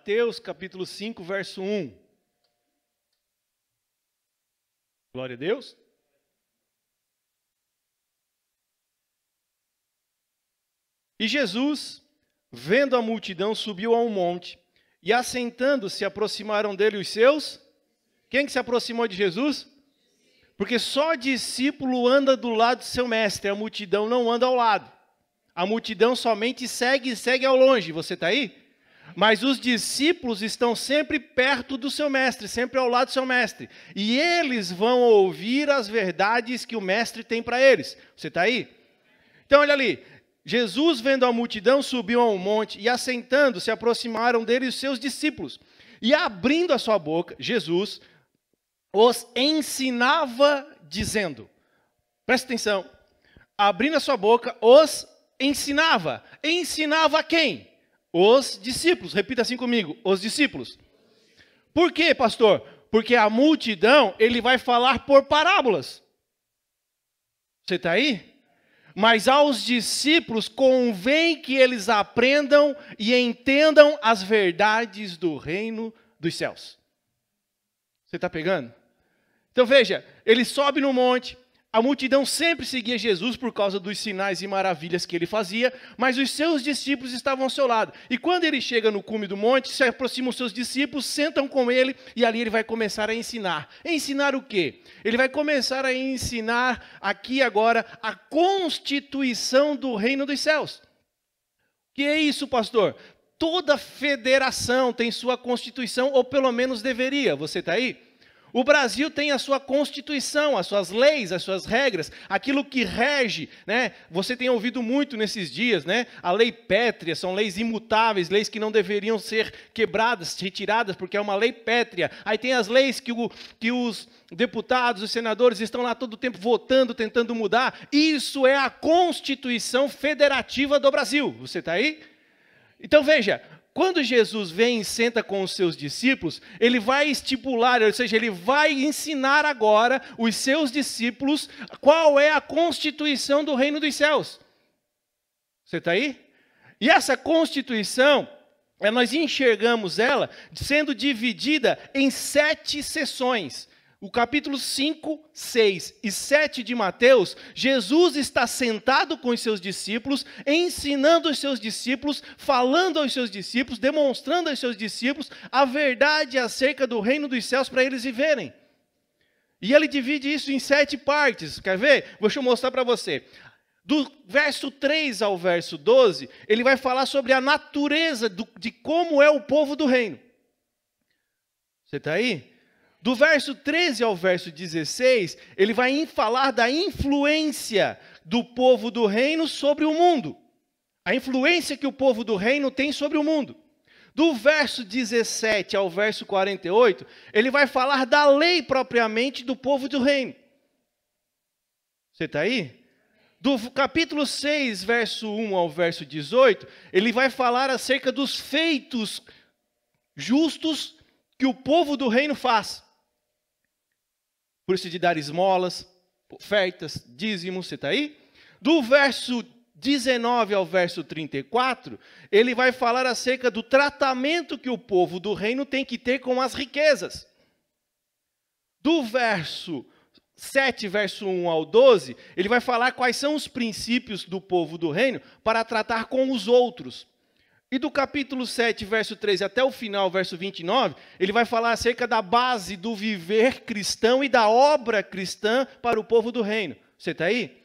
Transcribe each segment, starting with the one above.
Mateus capítulo 5, verso 1. Glória a Deus. E Jesus, vendo a multidão, subiu a um monte, e assentando-se, aproximaram dele os seus. Quem que se aproximou de Jesus? Porque só discípulo anda do lado do seu mestre, a multidão não anda ao lado. A multidão somente segue ao longe, você está aí? Mas os discípulos estão sempre perto do seu mestre, sempre ao lado do seu mestre. E eles vão ouvir as verdades que o mestre tem para eles. Você está aí? Então olha ali, Jesus vendo a multidão subiu a um monte e assentando se aproximaram dele os seus discípulos. E abrindo a sua boca, Jesus os ensinava dizendo, presta atenção, abrindo a sua boca os ensinava. Ensinava quem? Os discípulos. Repita assim comigo, os discípulos. Por quê, pastor? Porque a multidão, ele vai falar por parábolas. Você está aí? Mas aos discípulos convém que eles aprendam e entendam as verdades do reino dos céus. Você está pegando? Então veja, ele sobe no monte, a multidão sempre seguia Jesus por causa dos sinais e maravilhas que ele fazia, mas os seus discípulos estavam ao seu lado. E quando ele chega no cume do monte, se aproximam os seus discípulos, sentam com ele e ali ele vai começar a ensinar. Ensinar o quê? Ele vai começar a ensinar aqui agora a constituição do reino dos céus. O que é isso, pastor? Toda federação tem sua constituição, ou pelo menos deveria. Você está aí? O Brasil tem a sua constituição, as suas leis, as suas regras, aquilo que rege, né? Você tem ouvido muito nesses dias, né? A lei pétrea, são leis imutáveis, leis que não deveriam ser quebradas, retiradas, porque é uma lei pétrea. Aí tem as leis que os deputados, os senadores estão lá todo o tempo votando, tentando mudar. Isso é a Constituição Federativa do Brasil. Você está aí? Então veja, quando Jesus vem e senta com os seus discípulos, ele vai estipular, ou seja, ele vai ensinar agora os seus discípulos qual é a constituição do reino dos céus. Você está aí? E essa constituição, nós enxergamos ela sendo dividida em 7 sessões. O capítulo 5, 6 e 7 de Mateus, Jesus está sentado com os seus discípulos, ensinando os seus discípulos, falando aos seus discípulos, demonstrando aos seus discípulos a verdade acerca do reino dos céus para eles viverem. E ele divide isso em 7 partes. Quer ver? Deixa eu mostrar para você. Do verso 3 ao verso 12, ele vai falar sobre a natureza de como é o povo do reino. Você está aí? Do verso 13 ao verso 16, ele vai falar da influência do povo do reino sobre o mundo. A influência que o povo do reino tem sobre o mundo. Do verso 17 ao verso 48, ele vai falar da lei propriamente do povo do reino. Você está aí? Do capítulo 6, verso 1 ao verso 18, ele vai falar acerca dos feitos justos que o povo do reino faz. Por isso de dar esmolas, ofertas, dízimos, você está aí? Do verso 19 ao verso 34, ele vai falar acerca do tratamento que o povo do reino tem que ter com as riquezas. Do verso 7, verso 1 ao 12, ele vai falar quais são os princípios do povo do reino para tratar com os outros. E do capítulo 7, verso 13 até o final, verso 29, ele vai falar acerca da base do viver cristão e da obra cristã para o povo do reino. Você está aí?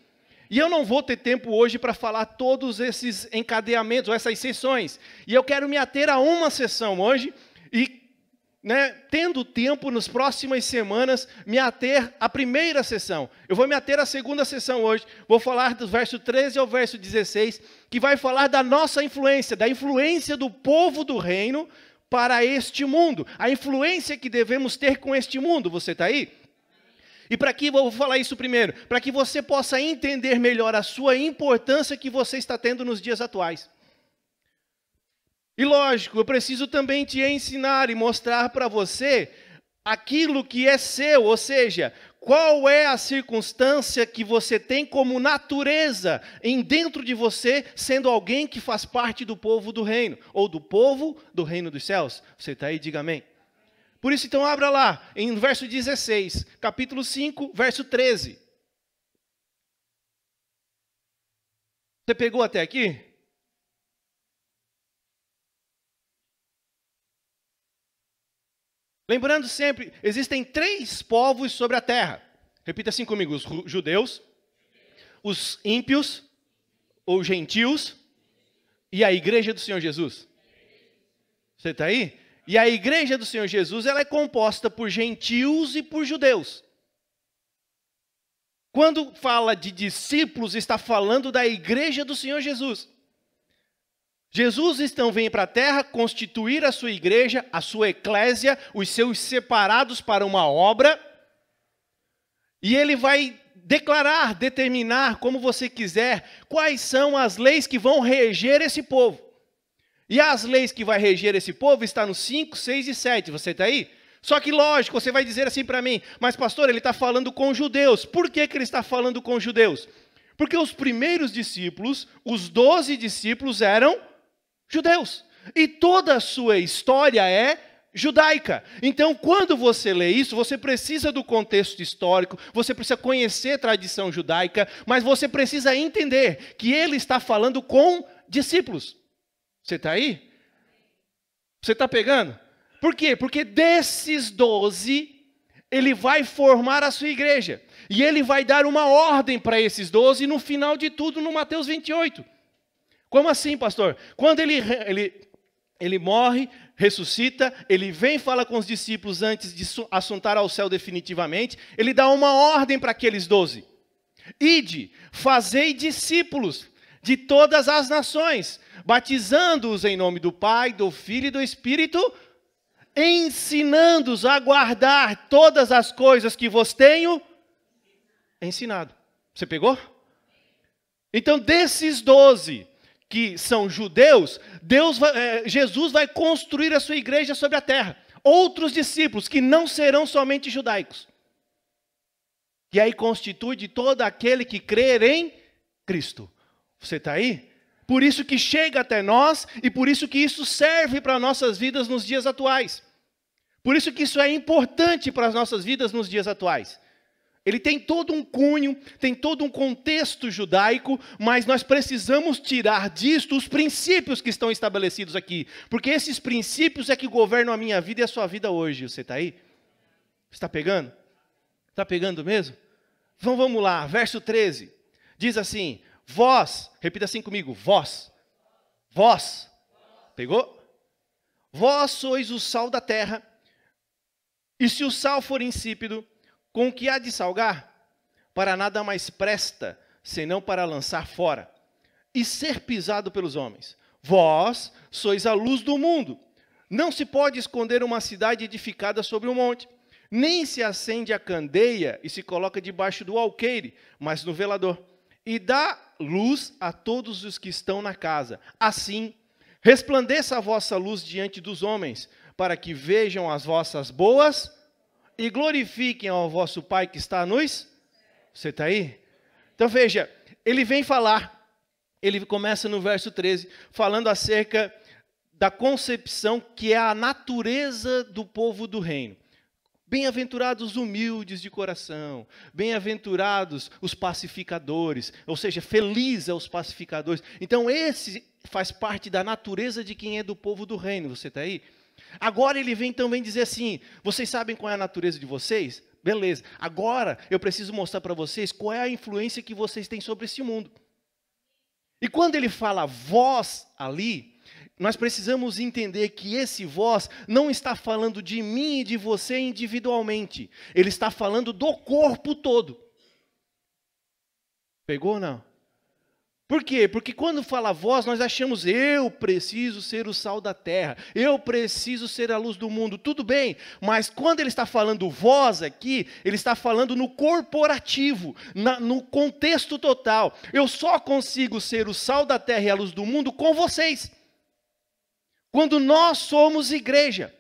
E eu não vou ter tempo hoje para falar todos esses encadeamentos, ou essas sessões. E eu quero me ater a uma sessão hoje e, tendo tempo nas próximas semanas, me ater à primeira sessão. Eu vou me ater à segunda sessão hoje. Vou falar do verso 13 ao verso 16, que vai falar da nossa influência, da influência do povo do reino para este mundo. A influência que devemos ter com este mundo. Você está aí? E para que eu vou falar isso primeiro? Para que você possa entender melhor a sua importância que você está tendo nos dias atuais. E lógico, eu preciso também te ensinar e mostrar para você aquilo que é seu, ou seja, qual é a circunstância que você tem como natureza em dentro de você, sendo alguém que faz parte do povo do reino, ou do povo do reino dos céus. Você está aí? Diga amém. Por isso, então, abra lá, em verso 16, capítulo 5, verso 13. Você pegou até aqui? Lembrando sempre, existem 3 povos sobre a terra. Repita assim comigo: os judeus, os ímpios, ou gentios, e a igreja do Senhor Jesus. Você está aí? E a igreja do Senhor Jesus, ela é composta por gentios e por judeus. Quando fala de discípulos, está falando da igreja do Senhor Jesus. Jesus então vem para a terra constituir a sua igreja, a sua eclésia, os seus separados para uma obra. E ele vai declarar, determinar, como você quiser, quais são as leis que vão reger esse povo. E as leis que vai reger esse povo está no 5, 6 e 7. Você está aí? Só que lógico, você vai dizer assim para mim, mas pastor, ele está falando com judeus. Por que ele está falando com judeus? Porque os primeiros discípulos, os 12 discípulos eram judeus. E toda a sua história é judaica. Então, quando você lê isso, você precisa do contexto histórico, você precisa conhecer a tradição judaica, mas você precisa entender que ele está falando com discípulos. Você está aí? Você está pegando? Por quê? Porque desses 12, ele vai formar a sua igreja. E ele vai dar uma ordem para esses 12 no final de tudo, no Mateus 28. Como assim, pastor? Quando ele morre, ressuscita, ele vem e fala com os discípulos antes de assuntar ao céu definitivamente, ele dá uma ordem para aqueles 12. Ide, fazei discípulos de todas as nações, batizando-os em nome do Pai, do Filho e do Espírito, ensinando-os a guardar todas as coisas que vos tenho ensinado. Você pegou? Então, desses 12 que são judeus, Jesus vai construir a sua igreja sobre a terra. Outros discípulos que não serão somente judaicos. E aí constitui de todo aquele que crer em Cristo. Você está aí? Por isso que chega até nós e por isso que isso serve para nossas vidas nos dias atuais. Por isso que isso é importante para as nossas vidas nos dias atuais. Ele tem todo um cunho, tem todo um contexto judaico, mas nós precisamos tirar disto os princípios que estão estabelecidos aqui. Porque esses princípios é que governam a minha vida e a sua vida hoje. Você está aí? Está pegando? Está pegando mesmo? Então vamos lá, verso 13. Diz assim, vós, repita assim comigo, vós. Pegou? Vós sois o sal da terra, e se o sal for insípido, com o que há de salgar? Para nada mais presta, senão para lançar fora, e ser pisado pelos homens. Vós sois a luz do mundo. Não se pode esconder uma cidade edificada sobre um monte, nem se acende a candeia e se coloca debaixo do alqueire, mas no velador, e dá luz a todos os que estão na casa. Assim, resplandeça a vossa luz diante dos homens, para que vejam as vossas boas e glorifiquem ao vosso Pai que está nos... Você está aí? Então veja, ele vem falar, ele começa no verso 13, falando acerca da concepção que é a natureza do povo do reino. Bem-aventurados os humildes de coração, bem-aventurados os pacificadores, ou seja, felizes os pacificadores. Então esse faz parte da natureza de quem é do povo do reino, você está aí? Agora ele vem também dizer assim, vocês sabem qual é a natureza de vocês? Beleza, agora eu preciso mostrar para vocês qual é a influência que vocês têm sobre esse mundo. E quando ele fala vós ali, nós precisamos entender que esse vós não está falando de mim e de você individualmente. Ele está falando do corpo todo. Pegou ou não? Por quê? Porque quando fala vós, nós achamos, eu preciso ser o sal da terra, eu preciso ser a luz do mundo, tudo bem, mas quando ele está falando vós aqui, ele está falando no corporativo, no contexto total. Eu só consigo ser o sal da terra e a luz do mundo com vocês. Quando nós somos igreja,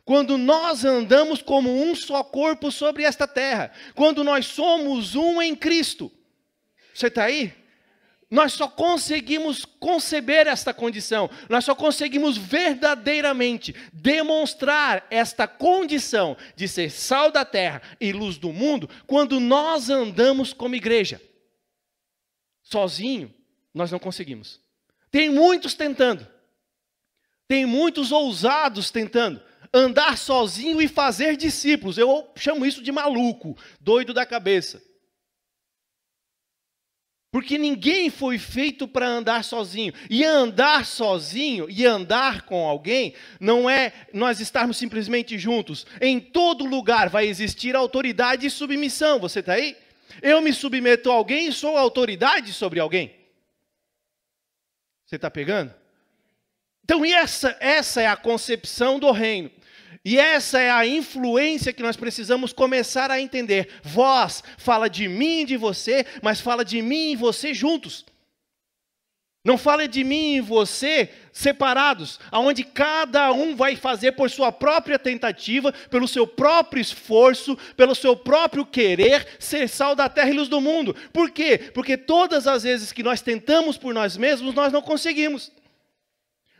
Quando nós andamos como um só corpo sobre esta terra. Quando nós somos um em Cristo. Você está aí? Nós só conseguimos conceber esta condição. Nós só conseguimos verdadeiramente demonstrar esta condição de ser sal da terra e luz do mundo quando nós andamos como igreja. Sozinho, nós não conseguimos. Tem muitos tentando. Tem muitos ousados tentando andar sozinho e fazer discípulos. Eu chamo isso de maluco, doido da cabeça. Porque ninguém foi feito para andar sozinho. E andar sozinho e andar com alguém não é nós estarmos simplesmente juntos. Em todo lugar vai existir autoridade e submissão. Você está aí? Eu me submeto a alguém e sou autoridade sobre alguém. Você está pegando? Então essa é a concepção do reino. E essa é a influência que nós precisamos começar a entender. Vós fala de mim e de você, mas fala de mim e você juntos. Não fala de mim e você separados, aonde cada um vai fazer por sua própria tentativa, pelo seu próprio esforço, pelo seu próprio querer ser sal da terra e luz do mundo. Por quê? Porque todas as vezes que nós tentamos por nós mesmos, nós não conseguimos.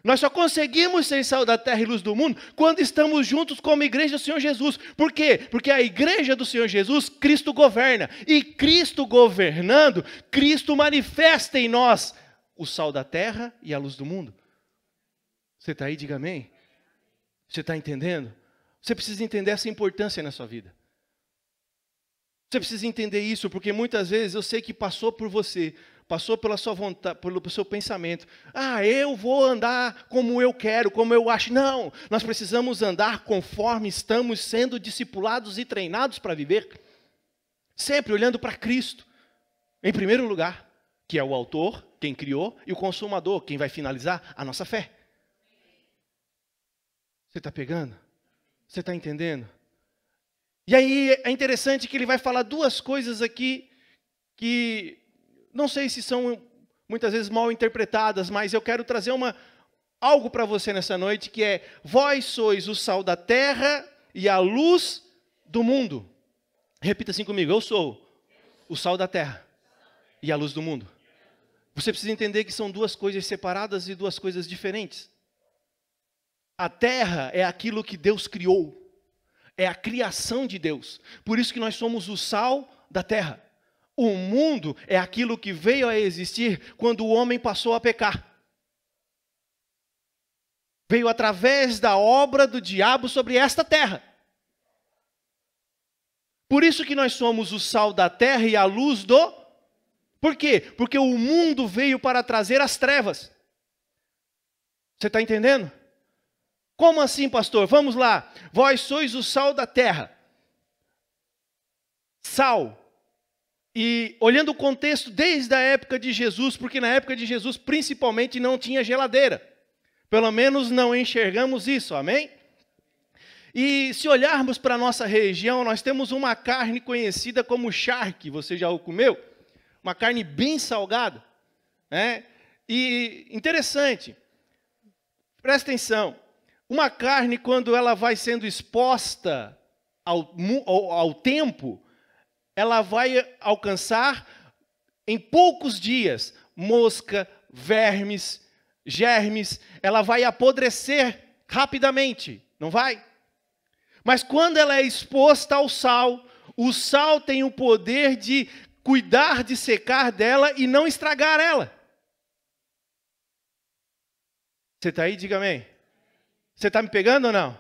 Nós só conseguimos ser sal da terra e luz do mundo quando estamos juntos como igreja do Senhor Jesus. Por quê? Porque a igreja do Senhor Jesus, Cristo governa. E Cristo governando, Cristo manifesta em nós o sal da terra e a luz do mundo. Você está aí? Diga amém. Você está entendendo? Você precisa entender essa importância na sua vida. Você precisa entender isso, porque muitas vezes eu sei que passou por você, passou pela sua vontade, pelo seu pensamento. Eu vou andar como eu quero, como eu acho. Não, nós precisamos andar conforme estamos sendo discipulados e treinados para viver. Sempre olhando para Cristo, em primeiro lugar, que é o autor, quem criou, e o consumador, quem vai finalizar a nossa fé. Você está pegando? Você está entendendo? E aí é interessante que ele vai falar duas coisas aqui que não sei se são muitas vezes mal interpretadas, mas eu quero trazer algo para você nessa noite, que é: vós sois o sal da terra e a luz do mundo. Repita assim comigo: eu sou o sal da terra e a luz do mundo. Você precisa entender que são duas coisas separadas e duas coisas diferentes. A terra é aquilo que Deus criou. É a criação de Deus. Por isso que nós somos o sal da terra. O mundo é aquilo que veio a existir quando o homem passou a pecar. Veio através da obra do diabo sobre esta terra. Por isso que nós somos o sal da terra e a luz do... Por quê? Porque o mundo veio para trazer as trevas. Você está entendendo? Como assim, pastor? Vamos lá. Vós sois o sal da terra. Sal. E olhando o contexto desde a época de Jesus, porque na época de Jesus principalmente não tinha geladeira. Pelo menos não enxergamos isso, amém? E se olharmos para a nossa região, nós temos uma carne conhecida como charque. Você já o comeu? Uma carne bem salgada, né? E interessante, presta atenção. Uma carne, quando ela vai sendo exposta ao tempo, ela vai alcançar, em poucos dias, mosca, vermes, germes, ela vai apodrecer rapidamente, não vai? Mas quando ela é exposta ao sal, o sal tem o poder de cuidar, de secar dela e não estragar ela. Você está aí? Diga amém. Você está me pegando ou não?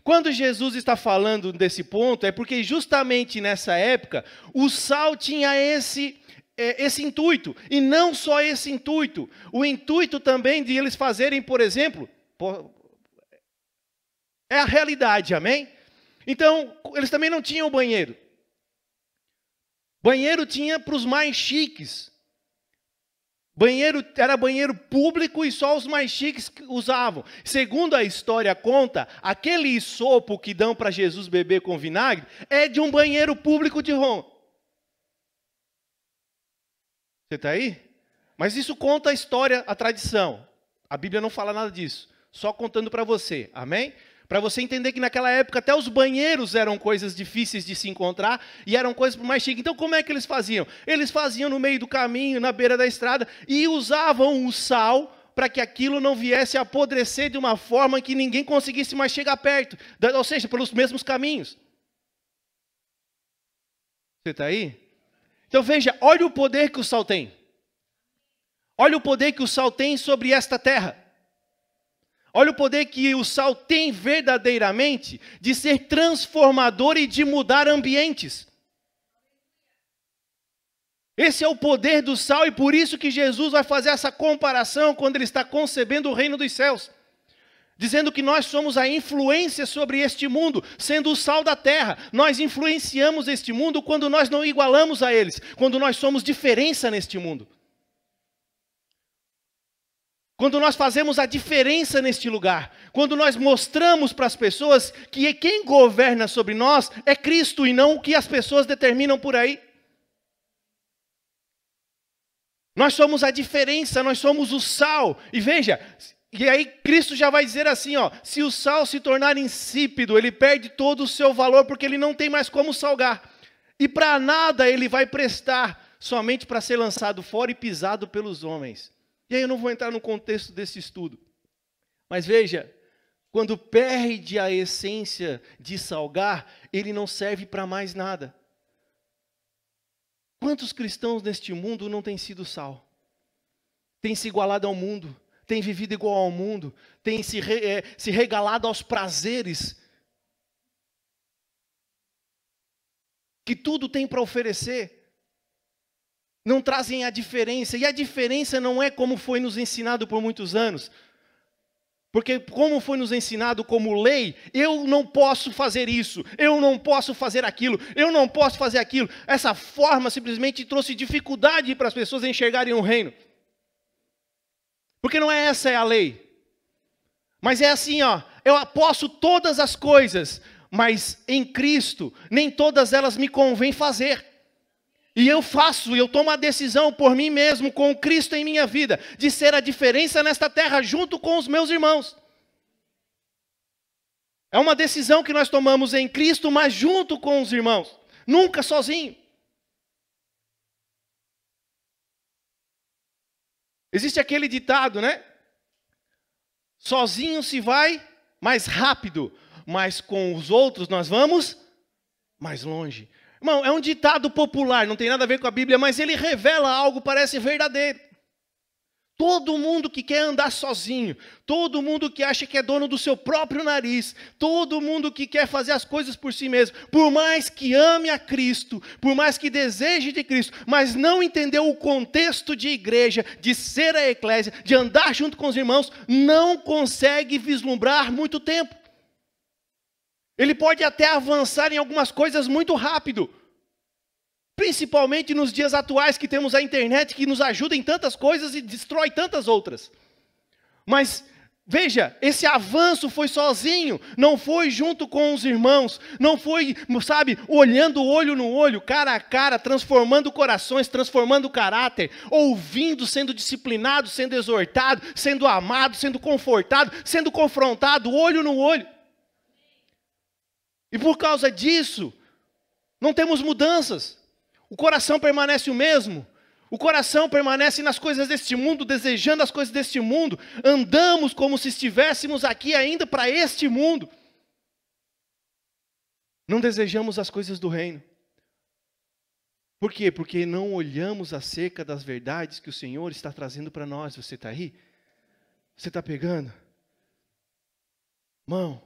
Quando Jesus está falando desse ponto, é porque justamente nessa época, o sal tinha esse intuito. E não só esse intuito. O intuito também de eles fazerem, por exemplo, é a realidade, amém? Então, eles também não tinham banheiro. Banheiro tinha para os mais chiques. Banheiro era banheiro público e só os mais chiques usavam. Segundo a história conta, aquele isopo que dão para Jesus beber com vinagre é de um banheiro público de Roma. Você está aí? Mas isso conta a história, a tradição. A Bíblia não fala nada disso. Só contando para você, amém? Para você entender que naquela época até os banheiros eram coisas difíceis de se encontrar e eram coisas mais chiques. Então como é que eles faziam? Eles faziam no meio do caminho, na beira da estrada, e usavam o sal para que aquilo não viesse a apodrecer de uma forma que ninguém conseguisse mais chegar perto. Ou seja, pelos mesmos caminhos. Você está aí? Então veja, olha o poder que o sal tem. Olha o poder que o sal tem sobre esta terra. Olha o poder que o sal tem verdadeiramente de ser transformador e de mudar ambientes. Esse é o poder do sal e por isso que Jesus vai fazer essa comparação quando ele está concebendo o reino dos céus. Dizendo que nós somos a influência sobre este mundo, sendo o sal da terra. Nós influenciamos este mundo quando nós não igualamos a eles, quando nós somos diferença neste mundo. Quando nós fazemos a diferença neste lugar, quando nós mostramos para as pessoas que quem governa sobre nós é Cristo e não o que as pessoas determinam por aí. Nós somos a diferença, nós somos o sal. E veja, e aí Cristo já vai dizer assim, ó, se o sal se tornar insípido, ele perde todo o seu valor porque ele não tem mais como salgar. E para nada ele vai prestar, somente para ser lançado fora e pisado pelos homens. E aí eu não vou entrar no contexto desse estudo. Mas veja, quando perde a essência de salgar, ele não serve para mais nada. Quantos cristãos neste mundo não têm sido sal? Têm se igualado ao mundo, têm vivido igual ao mundo, têm se regalado aos prazeres que tudo tem para oferecer. Não trazem a diferença, e a diferença não é como foi nos ensinado por muitos anos. Porque como foi nos ensinado como lei, eu não posso fazer isso, eu não posso fazer aquilo, eu não posso fazer aquilo. Essa forma simplesmente trouxe dificuldade para as pessoas enxergarem o reino. Porque não é essa a lei. Mas é assim, ó, eu posso todas as coisas, mas em Cristo nem todas elas me convém fazer. E eu tomo a decisão por mim mesmo, com Cristo em minha vida, de ser a diferença nesta terra junto com os meus irmãos. É uma decisão que nós tomamos em Cristo, mas junto com os irmãos, nunca sozinho. Existe aquele ditado, né? Sozinho se vai mais rápido, mas com os outros nós vamos mais longe. Irmão, é um ditado popular, não tem nada a ver com a Bíblia, mas ele revela algo, parece verdadeiro. Todo mundo que quer andar sozinho, todo mundo que acha que é dono do seu próprio nariz, todo mundo que quer fazer as coisas por si mesmo, por mais que ame a Cristo, por mais que deseje de Cristo, mas não entendeu o contexto de igreja, de ser a eclésia, de andar junto com os irmãos, não consegue vislumbrar muito tempo. Ele pode até avançar em algumas coisas muito rápido. Principalmente nos dias atuais que temos a internet que nos ajuda em tantas coisas e destrói tantas outras. Mas, veja, esse avanço foi sozinho, não foi junto com os irmãos, não foi, sabe, olhando olho no olho, cara a cara, transformando corações, transformando caráter, ouvindo, sendo disciplinado, sendo exortado, sendo amado, sendo confortado, sendo confrontado, olho no olho. E por causa disso, não temos mudanças. O coração permanece o mesmo. O coração permanece nas coisas deste mundo, desejando as coisas deste mundo. Andamos como se estivéssemos aqui ainda para este mundo. Não desejamos as coisas do reino. Por quê? Porque não olhamos acerca das verdades que o Senhor está trazendo para nós. Você está aí? Você está pegando? Irmão,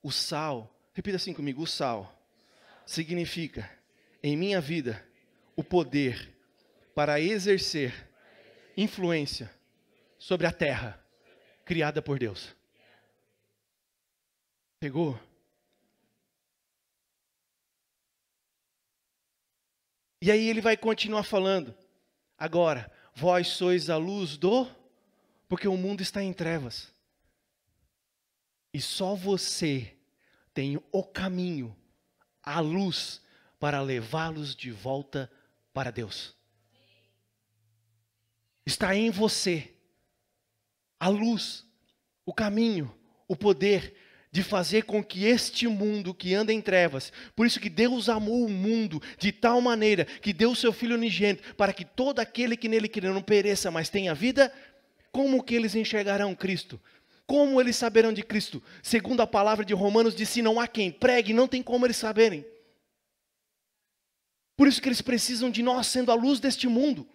o sal... Repita assim comigo, o sal significa, em minha vida, o poder para exercer influência sobre a terra criada por Deus. Pegou? E aí ele vai continuar falando. Agora, vós sois a luz do... Porque o mundo está em trevas. E só você tem o caminho, a luz, para levá-los de volta para Deus. Está em você a luz, o caminho, o poder de fazer com que este mundo que anda em trevas, por isso que Deus amou o mundo de tal maneira que deu o seu Filho unigênito, para que todo aquele que nele crê não pereça, mas tenha vida. Como que eles enxergarão Cristo? Como eles saberão de Cristo? Segundo a palavra de Romanos, diz: se não há quem pregue, não tem como eles saberem. Por isso que eles precisam de nós sendo a luz deste mundo.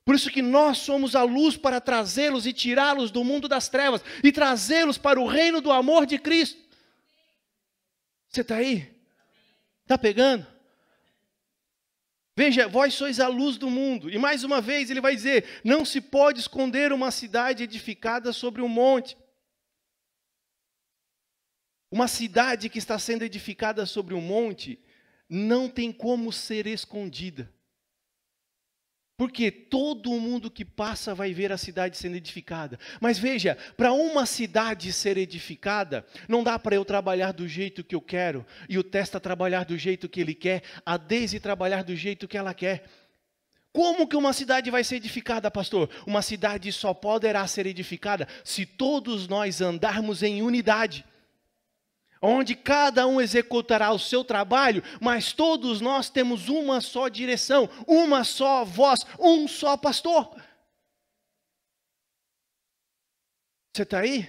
Por isso que nós somos a luz para trazê-los e tirá-los do mundo das trevas e trazê-los para o reino do amor de Cristo. Você está aí? Está pegando? Veja, vós sois a luz do mundo. E mais uma vez ele vai dizer: não se pode esconder uma cidade edificada sobre um monte. Uma cidade que está sendo edificada sobre um monte não tem como ser escondida. Porque todo mundo que passa vai ver a cidade sendo edificada. Mas veja, para uma cidade ser edificada, não dá para eu trabalhar do jeito que eu quero, e o Testa trabalhar do jeito que ele quer, a Deise trabalhar do jeito que ela quer. Como que uma cidade vai ser edificada, pastor? Uma cidade só poderá ser edificada se todos nós andarmos em unidade. Onde cada um executará o seu trabalho, mas todos nós temos uma só direção, uma só voz, um só pastor. Você está aí?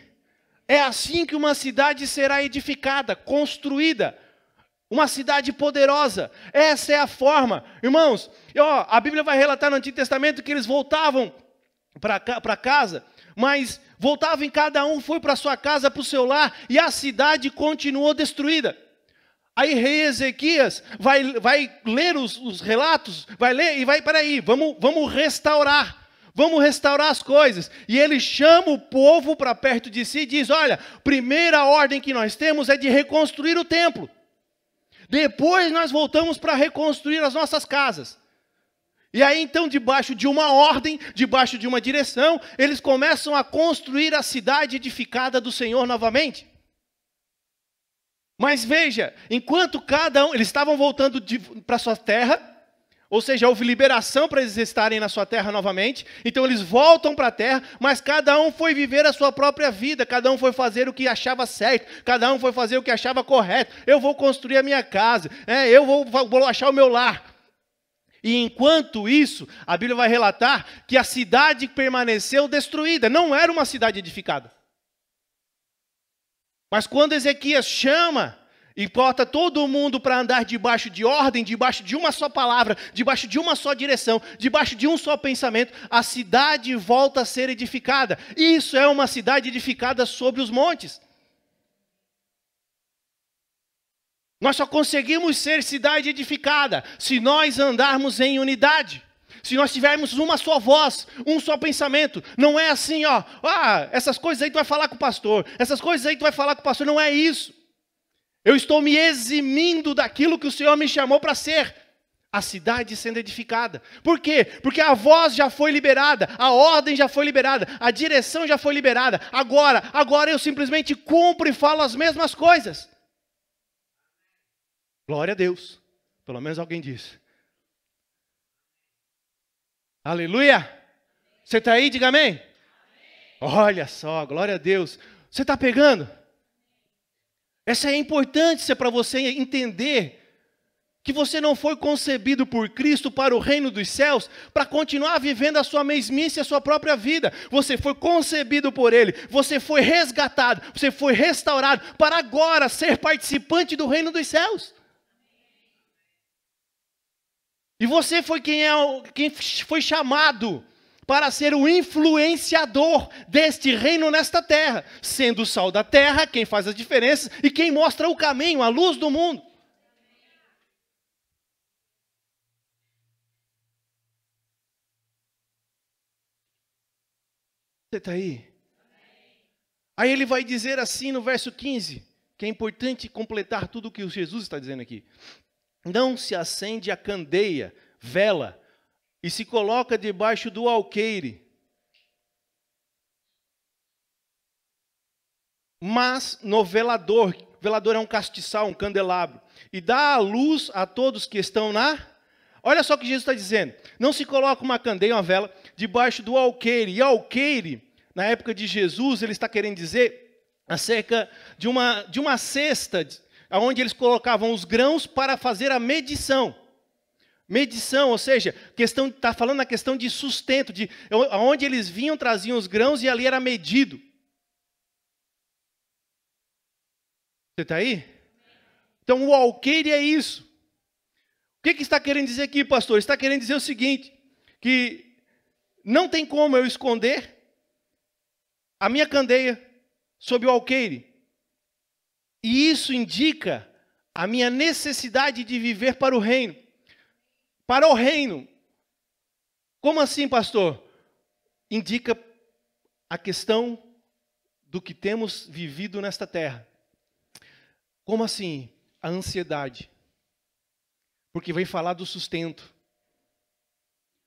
É assim que uma cidade será edificada, construída. Uma cidade poderosa. Essa é a forma. Irmãos, a Bíblia vai relatar no Antigo Testamento que eles voltavam para casa, mas voltavam e cada um foi para sua casa, para o seu lar, e a cidade continuou destruída. Aí rei Ezequias vai ler os relatos, vai ler e vai, peraí, vamos restaurar. Vamos restaurar as coisas. E ele chama o povo para perto de si e diz: olha, primeira ordem que nós temos é de reconstruir o templo. Depois nós voltamos para reconstruir as nossas casas. E aí então, debaixo de uma ordem, debaixo de uma direção, eles começam a construir a cidade edificada do Senhor novamente. Mas veja, enquanto cada um, eles estavam voltando para sua terra, ou seja, houve liberação para eles estarem na sua terra novamente, então eles voltam para a terra, mas cada um foi viver a sua própria vida, cada um foi fazer o que achava certo, cada um foi fazer o que achava correto. Eu vou construir a minha casa, eu vou achar o meu lar. E enquanto isso, a Bíblia vai relatar que a cidade permaneceu destruída, não era uma cidade edificada. Mas quando Ezequias chama e bota todo mundo para andar debaixo de ordem, debaixo de uma só palavra, debaixo de uma só direção, debaixo de um só pensamento, a cidade volta a ser edificada. Isso é uma cidade edificada sobre os montes. Nós só conseguimos ser cidade edificada se nós andarmos em unidade. Se nós tivermos uma só voz, um só pensamento. Não é assim, essas coisas aí tu vai falar com o pastor, essas coisas aí tu vai falar com o pastor. Não é isso. Eu estou me eximindo daquilo que o Senhor me chamou para ser. A cidade sendo edificada. Por quê? Porque a voz já foi liberada, a ordem já foi liberada, a direção já foi liberada. Agora eu simplesmente cumpro e falo as mesmas coisas. Glória a Deus. Pelo menos alguém disse. Aleluia. Você está aí? Diga amém. Olha só, glória a Deus. Você está pegando? Essa é a importância para você entender que você não foi concebido por Cristo para o reino dos céus para continuar vivendo a sua mesmice, a sua própria vida. Você foi concebido por Ele, você foi resgatado, você foi restaurado para agora ser participante do reino dos céus. E você foi quem foi chamado para ser o influenciador deste reino nesta terra, sendo o sal da terra, quem faz a diferença e quem mostra o caminho, a luz do mundo. Você está aí? Aí ele vai dizer assim no verso 15, que é importante completar tudo o que Jesus está dizendo aqui. Não se acende a candeia, vela, e se coloca debaixo do alqueire, mas no velador. Velador é um castiçal, um candelabro. E dá a luz a todos que estão na... Olha só o que Jesus está dizendo. Não se coloca uma candeia, uma vela, debaixo do alqueire. E alqueire, na época de Jesus, ele está querendo dizer acerca de uma cesta, onde eles colocavam os grãos para fazer a medição. Medição, ou seja, está falando na questão de sustento, de onde eles vinham, traziam os grãos e ali era medido. Você está aí? Então o alqueire é isso. O que está querendo dizer aqui, pastor? Está querendo dizer o seguinte, que não tem como eu esconder a minha candeia sob o alqueire. E isso indica a minha necessidade de viver para o reino. Para o reino. Como assim, pastor? Indica a questão do que temos vivido nesta terra. Como assim? A ansiedade. Porque vem falar do sustento.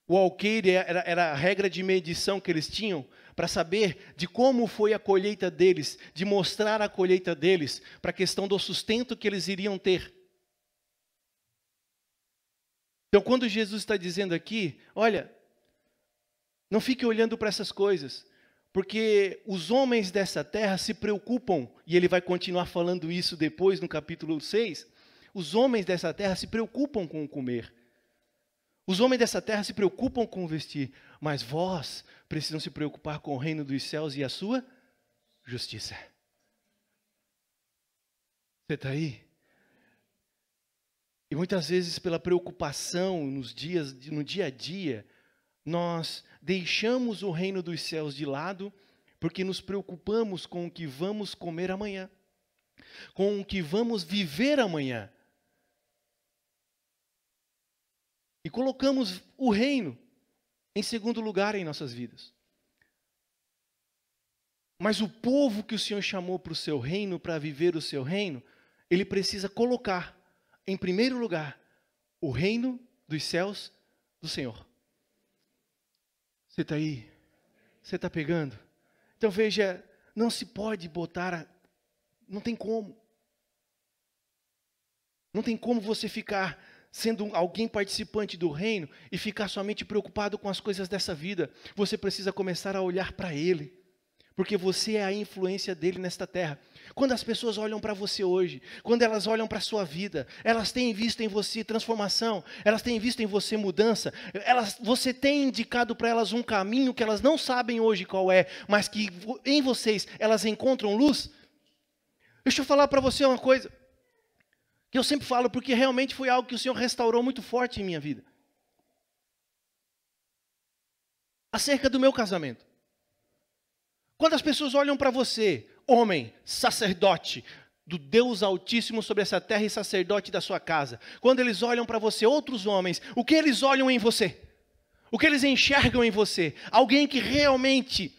O alqueire era a regra de medição que eles tinham para saber de como foi a colheita deles, de mostrar a colheita deles para a questão do sustento que eles iriam ter. Então, quando Jesus está dizendo aqui, olha, não fique olhando para essas coisas, porque os homens dessa terra se preocupam, e ele vai continuar falando isso depois no capítulo 6, os homens dessa terra se preocupam com o comer. Os homens dessa terra se preocupam com o vestir, mas vós precisam se preocupar com o reino dos céus e a sua justiça. Você está aí? E muitas vezes, pela preocupação no dia a dia, nós deixamos o reino dos céus de lado, porque nos preocupamos com o que vamos comer amanhã, com o que vamos viver amanhã. E colocamos o reino em segundo lugar em nossas vidas. Mas o povo que o Senhor chamou para o seu reino, para viver o seu reino, ele precisa colocar em primeiro lugar o reino dos céus do Senhor. Você está aí? Você está pegando? Então veja, não se pode botar, não tem como. Não tem como você ficar sendo alguém participante do reino e ficar somente preocupado com as coisas dessa vida. Você precisa começar a olhar para Ele, porque você é a influência dEle nesta terra. Quando as pessoas olham para você hoje, quando elas olham para a sua vida, elas têm visto em você transformação, elas têm visto em você mudança, você tem indicado para elas um caminho que elas não sabem hoje qual é, mas que em vocês elas encontram luz. Deixa eu falar para você uma coisa, que eu sempre falo, porque realmente foi algo que o Senhor restaurou muito forte em minha vida. Acerca do meu casamento. Quando as pessoas olham para você, homem, sacerdote do Deus Altíssimo sobre essa terra e sacerdote da sua casa. Quando eles olham para você, outros homens, o que eles olham em você? O que eles enxergam em você? Alguém que realmente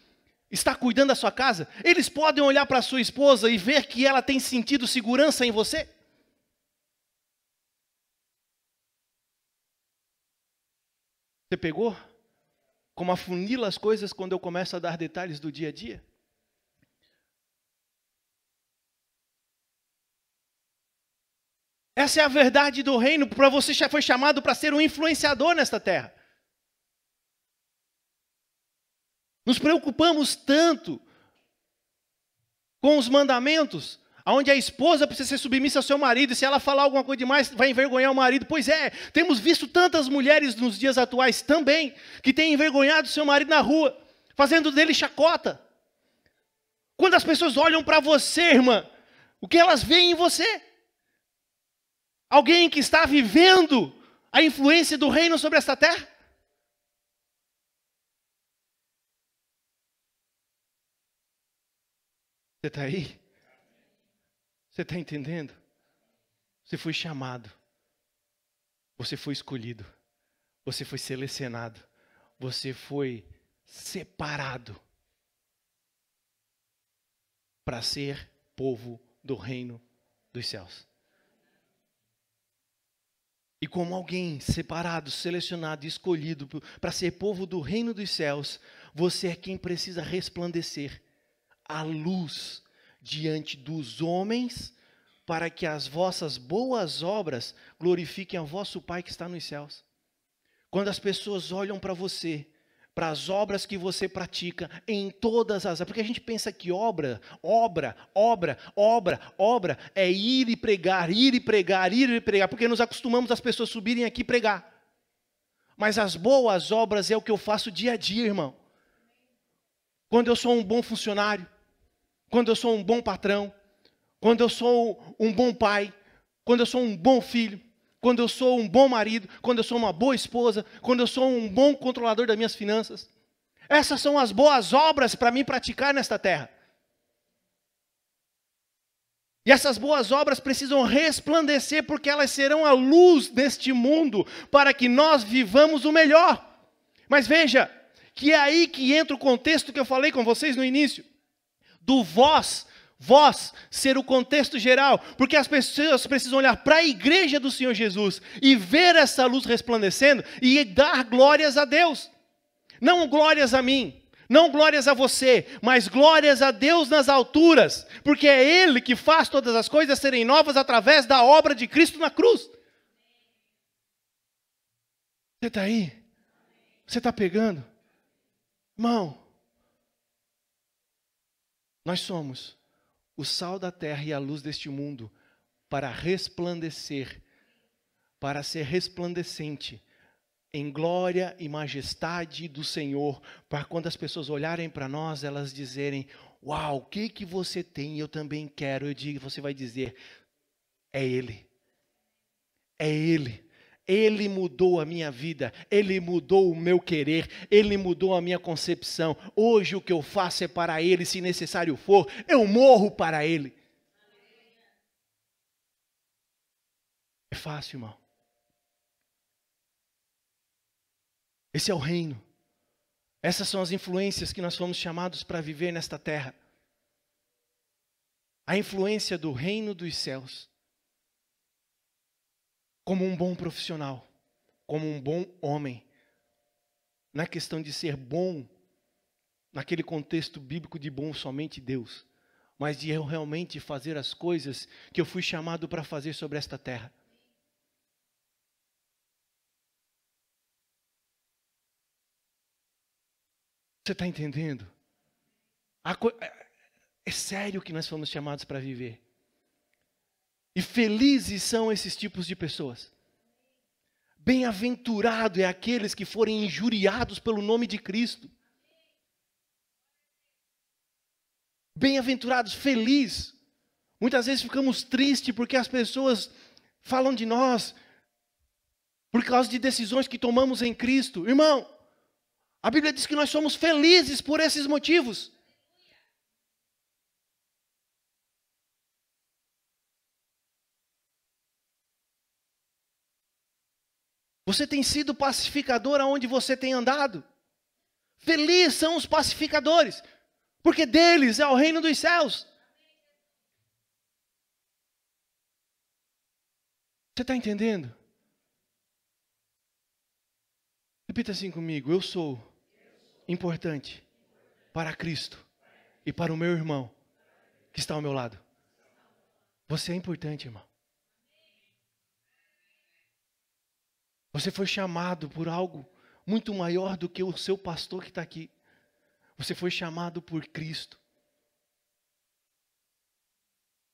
está cuidando da sua casa? Eles podem olhar para a sua esposa e ver que ela tem sentido segurança em você? Você pegou? Como afunila as coisas quando eu começo a dar detalhes do dia a dia? Essa é a verdade do reino, para você já foi chamado para ser um influenciador nesta terra. Nos preocupamos tanto com os mandamentos, onde a esposa precisa ser submissa ao seu marido, e se ela falar alguma coisa demais, vai envergonhar o marido. Pois é, temos visto tantas mulheres nos dias atuais também, que têm envergonhado seu marido na rua, fazendo dele chacota. Quando as pessoas olham para você, irmã, o que elas veem em você? Alguém que está vivendo a influência do reino sobre esta terra? Você está aí? Você está entendendo? Você foi chamado. Você foi escolhido. Você foi selecionado. Você foi separado para ser povo do reino dos céus. E como alguém separado, selecionado, escolhido para ser povo do reino dos céus, você é quem precisa resplandecer a luz diante dos homens, para que as vossas boas obras glorifiquem a vosso Pai que está nos céus. Quando as pessoas olham para você, para as obras que você pratica em todas as... Porque a gente pensa que obra é ir e pregar, porque nos acostumamos as pessoas subirem aqui e pregar. Mas as boas obras é o que eu faço dia a dia, irmão. Quando eu sou um bom funcionário, quando eu sou um bom patrão, quando eu sou um bom pai, quando eu sou um bom filho, quando eu sou um bom marido, quando eu sou uma boa esposa, quando eu sou um bom controlador das minhas finanças. Essas são as boas obras para mim praticar nesta terra. E essas boas obras precisam resplandecer, porque elas serão a luz deste mundo, para que nós vivamos o melhor. Mas veja, que é aí que entra o contexto que eu falei com vocês no início, do vós ser o contexto geral, porque as pessoas precisam olhar para a igreja do Senhor Jesus e ver essa luz resplandecendo e dar glórias a Deus. Não glórias a mim, não glórias a você, mas glórias a Deus nas alturas, porque é Ele que faz todas as coisas serem novas através da obra de Cristo na cruz. Você está aí? Você está pegando? Irmão, nós somos o sal da terra e a luz deste mundo para resplandecer, para ser resplandecente em glória e majestade do Senhor, para quando as pessoas olharem para nós, elas dizerem, uau, o que você tem, eu também quero. Eu digo, você vai dizer, é Ele, é Ele. Ele mudou a minha vida, Ele mudou o meu querer, Ele mudou a minha concepção. Hoje o que eu faço é para Ele, se necessário for, eu morro para Ele. É fácil, irmão. Esse é o reino. Essas são as influências que nós fomos chamados para viver nesta terra. A influência do reino dos céus. Como um bom profissional, como um bom homem. Não é questão de ser bom, naquele contexto bíblico de bom somente Deus, mas de eu realmente fazer as coisas que eu fui chamado para fazer sobre esta terra. Você está entendendo? É sério que nós fomos chamados para viver. E felizes são esses tipos de pessoas. Bem-aventurado é aqueles que forem injuriados pelo nome de Cristo. Bem-aventurados, feliz. Muitas vezes ficamos tristes porque as pessoas falam de nós por causa de decisões que tomamos em Cristo. Irmão, a Bíblia diz que nós somos felizes por esses motivos. Você tem sido pacificador aonde você tem andado. Felizes são os pacificadores, porque deles é o reino dos céus. Você está entendendo? Repita assim comigo, eu sou importante para Cristo e para o meu irmão que está ao meu lado. Você é importante, irmão. Você foi chamado por algo muito maior do que o seu pastor que está aqui. Você foi chamado por Cristo.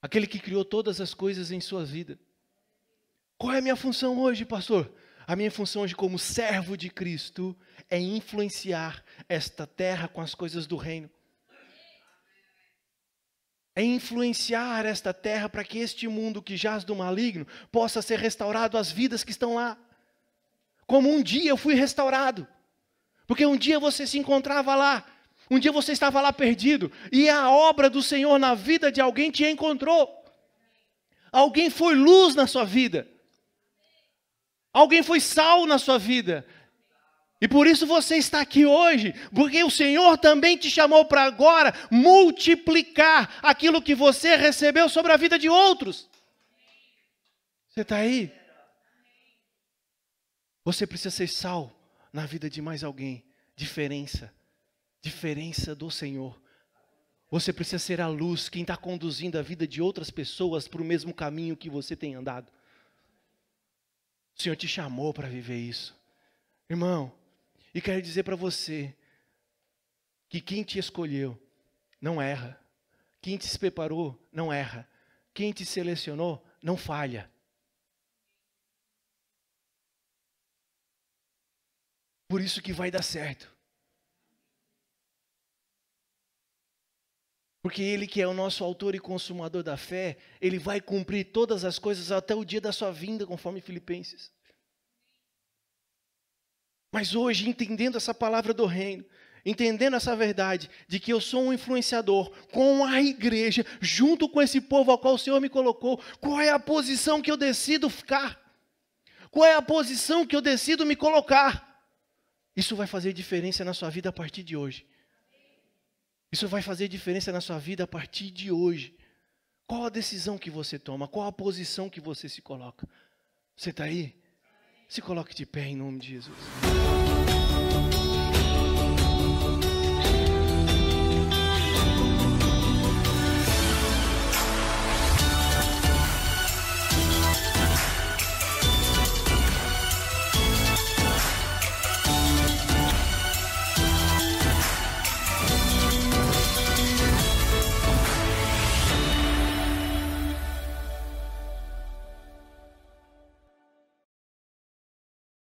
Aquele que criou todas as coisas em sua vida. Qual é a minha função hoje, pastor? A minha função hoje como servo de Cristo é influenciar esta terra com as coisas do reino. É influenciar esta terra para que este mundo que jaz do maligno possa ser restaurado às vidas que estão lá. Como um dia eu fui restaurado. Porque um dia você se encontrava lá. Um dia você estava lá perdido. E a obra do Senhor na vida de alguém te encontrou. Alguém foi luz na sua vida. Alguém foi sal na sua vida. E por isso você está aqui hoje. Porque o Senhor também te chamou para agora multiplicar aquilo que você recebeu sobre a vida de outros. Você está aí? Você precisa ser sal na vida de mais alguém. Diferença do Senhor. Você precisa ser a luz, quem está conduzindo a vida de outras pessoas para o mesmo caminho que você tem andado. O Senhor te chamou para viver isso. Irmão, E quero dizer para você que quem te escolheu não erra. Quem te preparou não erra. Quem te selecionou não falha. Por isso que vai dar certo. Porque Ele que é o nosso autor e consumador da fé, Ele vai cumprir todas as coisas até o dia da sua vinda, conforme Filipenses. Mas hoje, entendendo essa palavra do reino, entendendo essa verdade de que eu sou um influenciador com a igreja, junto com esse povo ao qual o Senhor me colocou, qual é a posição que eu decido ficar? Qual é a posição que eu decido me colocar? Isso vai fazer diferença na sua vida a partir de hoje. Isso vai fazer diferença na sua vida a partir de hoje. Qual a decisão que você toma? Qual a posição que você se coloca? Você está aí? Se coloque de pé em nome de Jesus.